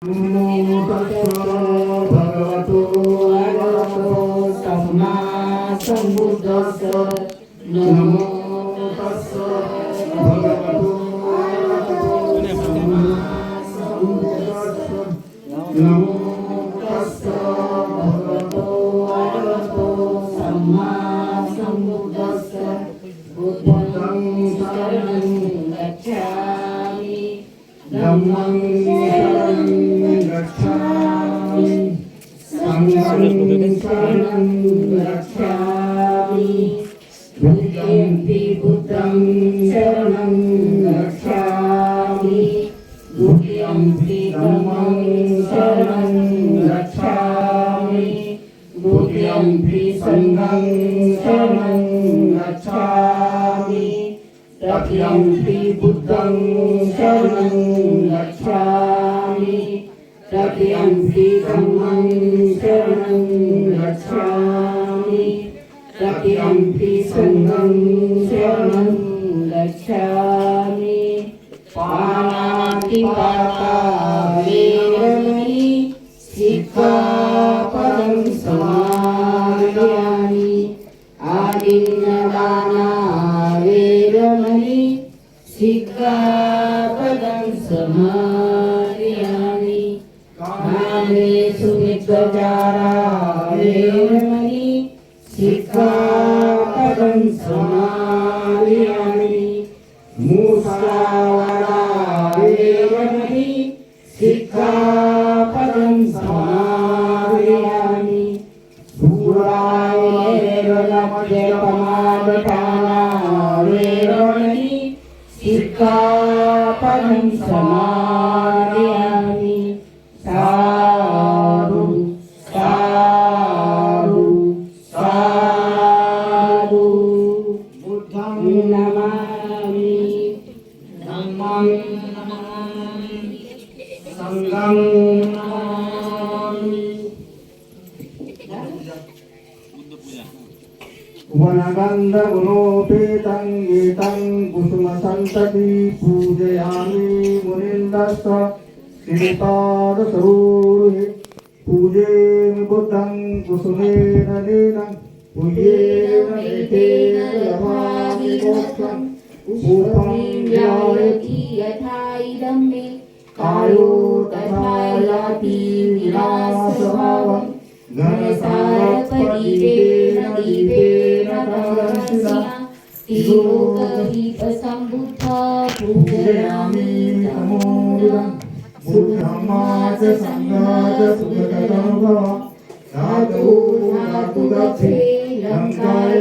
नमो तस्स भगवतो अरहतो सम्मा सम्बुद्धस्स नमो तस्स भगवतो अरहतो सम्मा सम्बुद्धस्स नमो तस्स भगवतो अरहतो सम्मा सम्बुद्धस्स बुद्धं शरणं गच्छामि धम्मं शरणं गच्छामि संघं शरणं गच्छामि द्वितीयंपि बुद्धं शरणं गच्छामि द्वितीयंपि धम्मं शरणं गच्छामि द्वितीयंपि संघं शरणं गच्छामि तृतीयंपि बुद्धं शरणं गच्छामि तृतीयंपि धम्मं शरणं गच्छामि तृतीयंपि संघं शरणं गच्छामि पाणातिपाता वेरमणि सिक्खापदं समादयामि आदिन्नदाना वेरमणि सिक्खापदं समादयामि कामेषु मिथ्याचारा वेरमणि सिक्खापदं समादयामि मुसावादा वेरमणि सिक्खापदं समादयामि सूरायेरमद्यपमादपाना वेरमणि सिक्खापदं समादयामि साधु साधु साधु बुद्धं नमामि धम्मं नमामि संघं नमामि वनगंध गुणोपेतं गीतं कुसुमसन्तति पूजयामि मुनीन्द्रस्स श्रीपादसरोरुहे पूजेमि बुद्धं कुसुमेन नीलं पूजेन एतेन लभामि मोक्षं रूपं ध्यायति यथा इदं मे कायो तथा याति विनाशभावं घनसारपदीपेन दीपेन तमसिया तिलोकदीपसम्बुद्ध पूजयामि तमोदं बुद्धमाच संघाच सुखदं भव साधु साधु दक्षे लंकाय